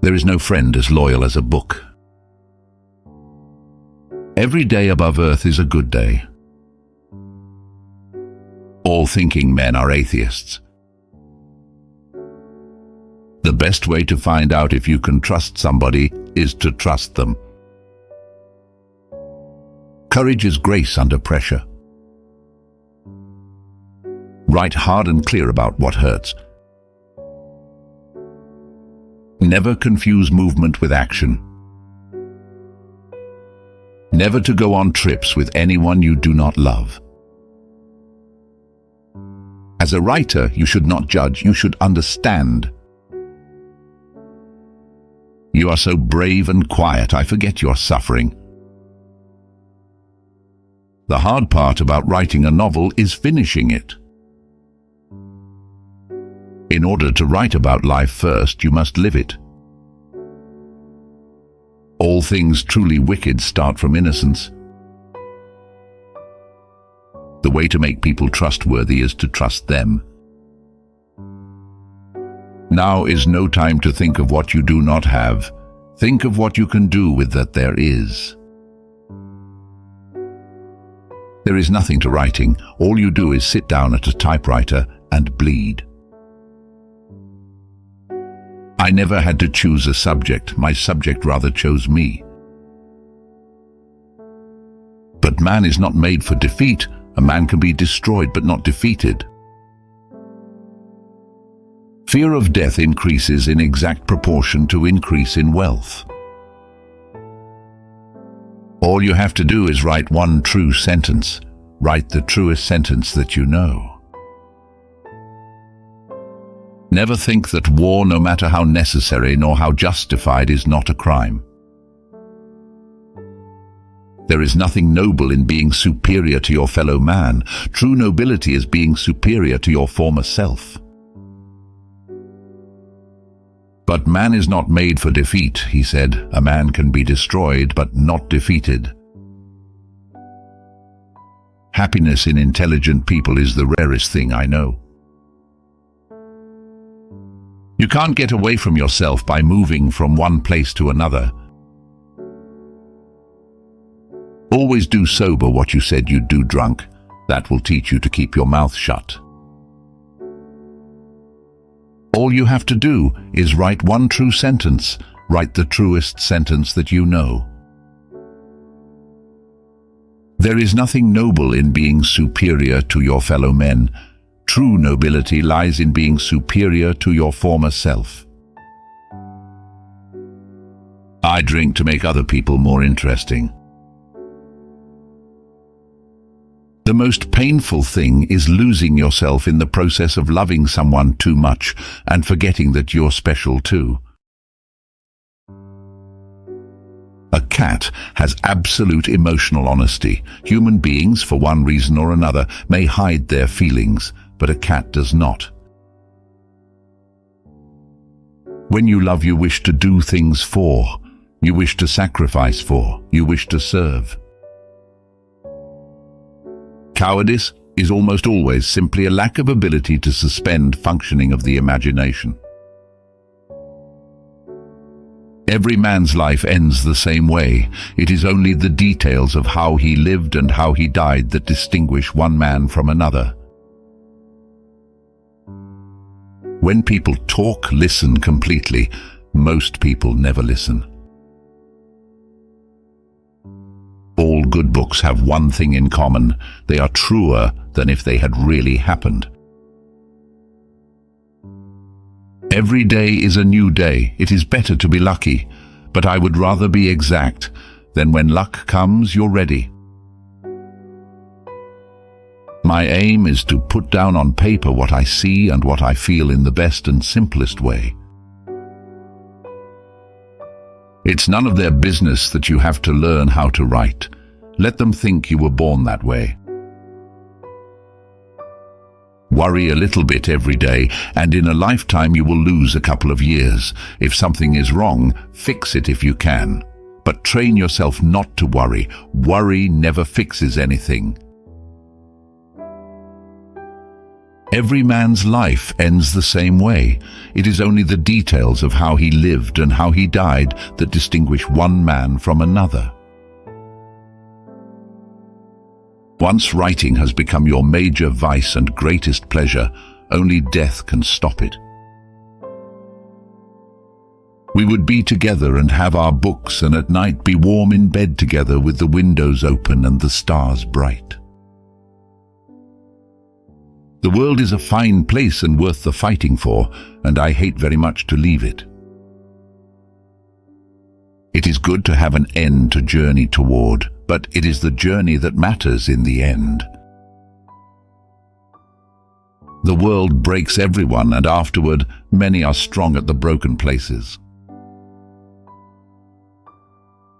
There is no friend as loyal as a book. Every day above earth is a good day. All thinking men are atheists. The best way to find out if you can trust somebody is to trust them. Courage is grace under pressure. Write hard and clear about what hurts. Never confuse movement with action. Never to go on trips with anyone you do not love. As a writer, you should not judge, you should understand. You are so brave and quiet, I forget you're suffering. The hard part about writing a novel is finishing it. In order to write about life first, you must live it. All things truly wicked start from innocence. The way to make people trustworthy is to trust them. Now is no time to think of what you do not have. Think of what you can do with that there is. There is nothing to writing. All you do is sit down at a typewriter and bleed. I never had to choose a subject. My subject rather chose me. But man is not made for defeat. A man can be destroyed but not defeated. Fear of death increases in exact proportion to increase in wealth. All you have to do is write one true sentence. Write the truest sentence that you know. Never think that war, no matter how necessary nor how justified, is not a crime. There is nothing noble in being superior to your fellow man. True nobility is being superior to your former self. But man is not made for defeat, he said. A man can be destroyed, but not defeated. Happiness in intelligent people is the rarest thing I know. You can't get away from yourself by moving from one place to another. Always do sober what you said you'd do drunk. That will teach you to keep your mouth shut. All you have to do is write one true sentence. Write the truest sentence that you know. There is nothing noble in being superior to your fellow men. True nobility lies in being superior to your former self. I drink to make other people more interesting. The most painful thing is losing yourself in the process of loving someone too much and forgetting that you're special too. A cat has absolute emotional honesty. Human beings, for one reason or another, may hide their feelings, but a cat does not. When you love, you wish to do things for, you wish to sacrifice for, you wish to serve. Cowardice is almost always simply a lack of ability to suspend functioning of the imagination. Every man's life ends the same way. It is only the details of how he lived and how he died that distinguish one man from another. When people talk, listen completely. Most people never listen. All good books have one thing in common. They are truer than if they had really happened. Every day is a new day. It is better to be lucky, but I would rather be exact. Then when luck comes, you're ready. My aim is to put down on paper what I see and what I feel in the best and simplest way. It's none of their business that you have to learn how to write. Let them think you were born that way. Worry a little bit every day, and in a lifetime you will lose a couple of years. If something is wrong, fix it if you can. But train yourself not to worry. Worry never fixes anything. Every man's life ends the same way. It is only the details of how he lived and how he died that distinguish one man from another. Once writing has become your major vice and greatest pleasure, only death can stop it. We would be together and have our books, and at night be warm in bed together with the windows open and the stars bright. The world is a fine place and worth the fighting for, and I hate very much to leave it. It is good to have an end to journey toward, but it is the journey that matters in the end. The world breaks everyone, and afterward many are strong at the broken places.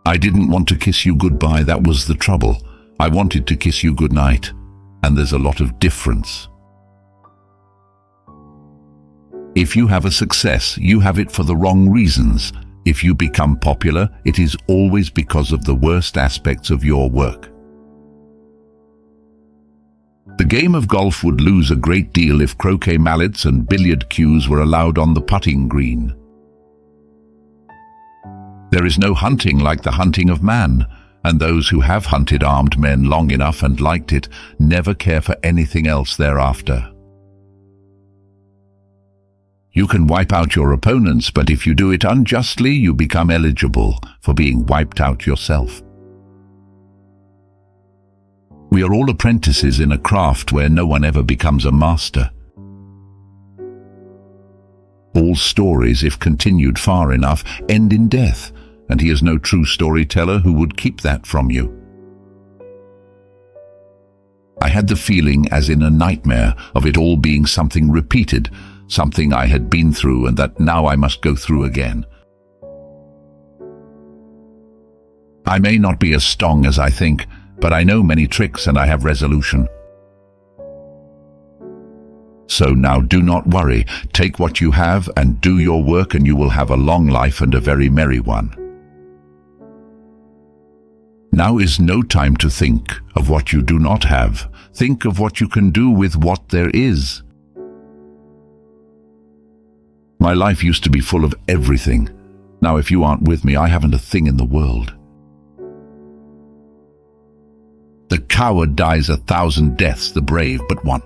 I didn't want to kiss you goodbye, that was the trouble. I wanted to kiss you goodnight, and there's a lot of difference. If you have a success, you have it for the wrong reasons. If you become popular, it is always because of the worst aspects of your work. The game of golf would lose a great deal if croquet mallets and billiard cues were allowed on the putting green. There is no hunting like the hunting of man, and those who have hunted armed men long enough and liked it never care for anything else thereafter. You can wipe out your opponents, but if you do it unjustly, you become eligible for being wiped out yourself. We are all apprentices in a craft where no one ever becomes a master. All stories, if continued far enough, end in death, and he is no true storyteller who would keep that from you. I had the feeling, as in a nightmare, of it all being something repeated, something I had been through and that now I must go through again. I may not be as strong as I think, but I know many tricks and I have resolution. So now do not worry, take what you have and do your work, and you will have a long life and a very merry one. Now is no time to think of what you do not have. Think of what you can do with what there is. My life used to be full of everything. Now if you aren't with me, I haven't a thing in the world. The coward dies 1,000 deaths, the brave but one.